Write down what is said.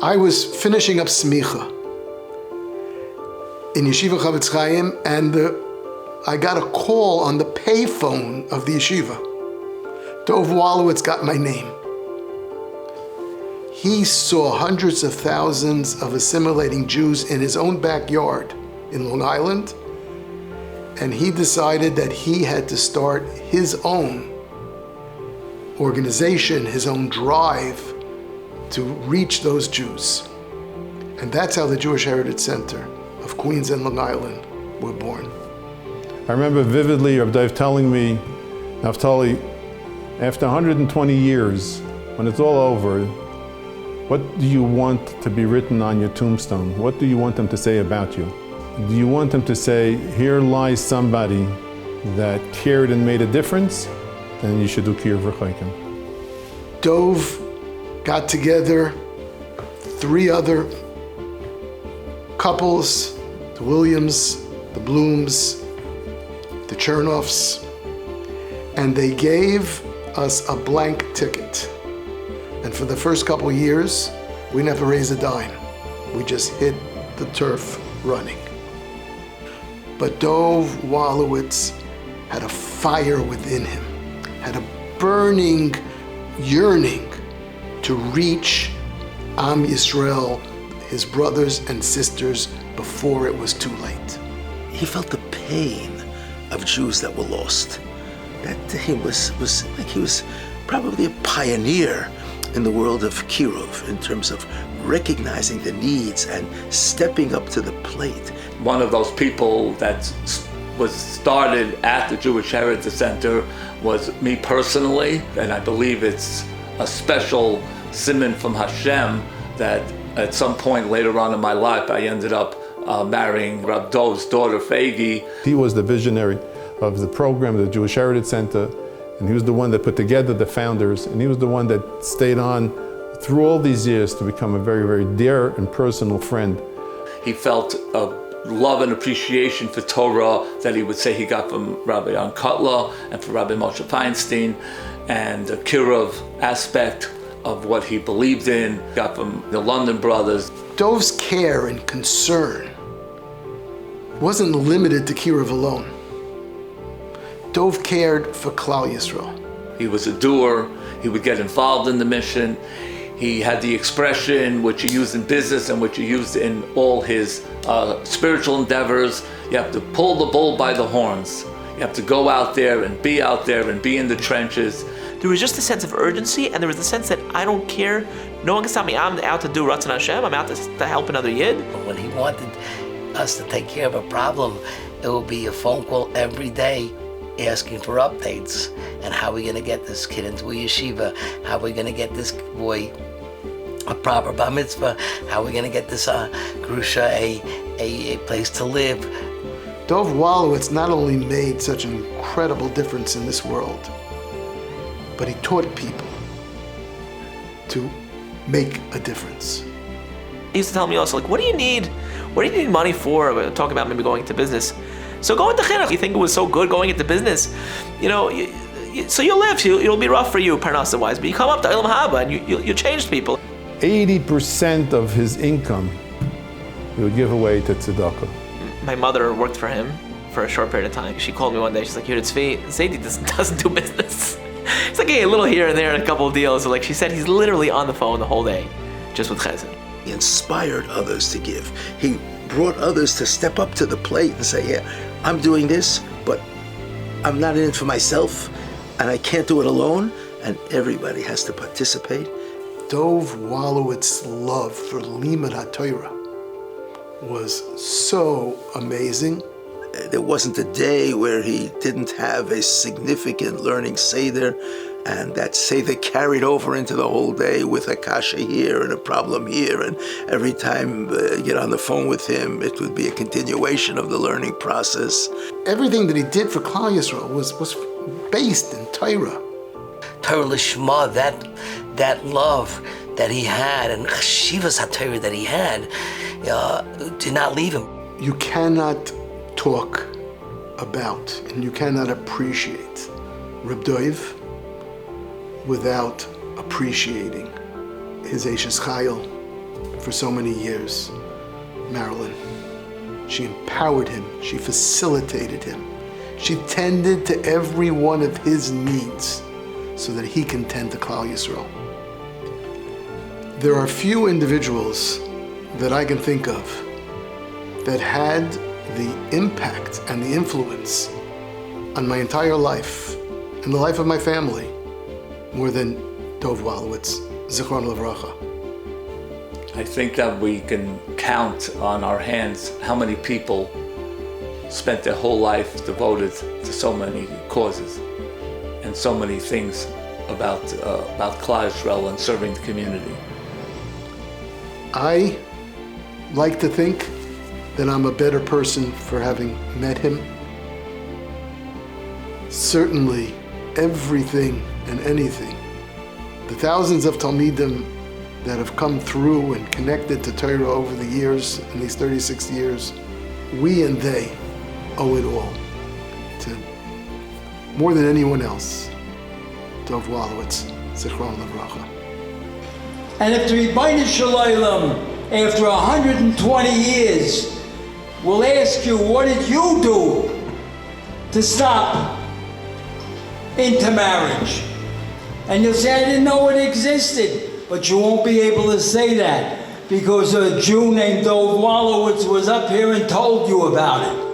I was finishing up smicha in Yeshiva Chavetz Chaim, and I got a call on the payphone of the yeshiva. Dov Wolowitz got my name. He saw hundreds of thousands of assimilating Jews in his own backyard in Long Island, and he decided that he had to start his own organization, his own drive to reach those Jews. And that's how the Jewish Heritage Center of Queens and Long Island were born. I remember vividly Rabbi telling me, Naftali, after 120 years, when it's all over, what do you want to be written on your tombstone? What do you want them to say about you? Do you want them to say, here lies somebody that cared and made a difference? Then you should do Kiyuv V'chaykim. Dov got together 3 other couples, the Williams, the Blooms, the Chernoffs, and they gave us a blank ticket. And for the first couple of years, we never raised a dime. We just hit the turf running. But Dov Wolowitz had a fire within him, had a burning yearning to reach Am Yisrael, his brothers and sisters, before it was too late. He felt the pain of Jews that were lost. That he was like he was probably a pioneer in the world of Kiruv in terms of recognizing the needs and stepping up to the plate. One of those people that was started at the Jewish Heritage Center was me personally, and I believe it's a special siman from Hashem that at some point later on in my life I ended up marrying Rab Dov's daughter Fagi. He was the visionary of the program, the Jewish Heritage Center, and he was the one that put together the founders, and he was the one that stayed on through all these years to become a very, very dear and personal friend. He felt a love and appreciation for Torah that he would say he got from Rabbi Jan Kotler and from Rabbi Moshe Feinstein, and the Kiruv aspect of what he believed in got from the London brothers. Dov's care and concern wasn't limited to Kiruv alone. Dov cared for Klal Yisrael. He was a doer. He would get involved in the mission. He had the expression which he used in business and which he used in all his spiritual endeavors. You have to pull the bull by the horns. You have to go out there and be in the trenches. There was just a sense of urgency, and there was the sense that I don't care. No one can stop me. I'm out to do Ratzon Hashem. I'm out to help another Yid. When he wanted us to take care of a problem, it would be a phone call every day asking for updates. And how are we going to get this kid into a yeshiva? How are we going to get this boy a proper bar mitzvah? How are we going to get this grusha a place to live? Dov Wolowitz not only made such an incredible difference in this world, but he taught people to make a difference. He used to tell me also, like, what do you need money for? We're talking about maybe going into business. So go into chinuch. You think it was so good going into business? So you'll live. It'll be rough for you, parnasa-wise, but you come up to Ilam Haba and you change people. 80% of his income he would give away to tzedakah. My mother worked for him for a short period of time. She called me one day. She's like, Tzvi, Zaidi doesn't do business. It's like, hey, a little here and there and a couple of deals. So like she said, he's literally on the phone the whole day, just with chesed. He inspired others to give. He brought others to step up to the plate and say, yeah, I'm doing this, but I'm not in it for myself, and I can't do it alone, and everybody has to participate. Dov Wolowitz's love for Limud HaTorah was so amazing. There wasn't a day where he didn't have a significant learning seder, and that seder carried over into the whole day with a kasha here and a problem here, and every time you get on the phone with him, it would be a continuation of the learning process. Everything that he did for Klal Yisrael was based in Torah. Torah Lishma, that love that he had, and Chashivas HaTorah that he had, did not leave him. You cannot talk about and you cannot appreciate Reb Dov without appreciating his Eishes Chayil, for so many years, Marilyn. She empowered him. She facilitated him. She tended to every one of his needs so that he can tend to Klal Yisrael. There are few individuals that I can think of that had the impact and the influence on my entire life and the life of my family more than Dov Wolowitz, Zichron Livracha. I think that we can count on our hands how many people spent their whole life devoted to so many causes and so many things about Klal Yisrael and serving the community. I like to think that I'm a better person for having met him. Certainly, everything and anything, the thousands of Talmidim that have come through and connected to Torah over the years, in these 36 years, we and they owe it all to, more than anyone else, Dov Wolowitz, Zichron Livracha. And if the Rebbeinu Shalom, after 120 years, will ask you, what did you do to stop intermarriage? And you'll say, I didn't know it existed. But you won't be able to say that because a Jew named Dov Wolowitz was up here and told you about it.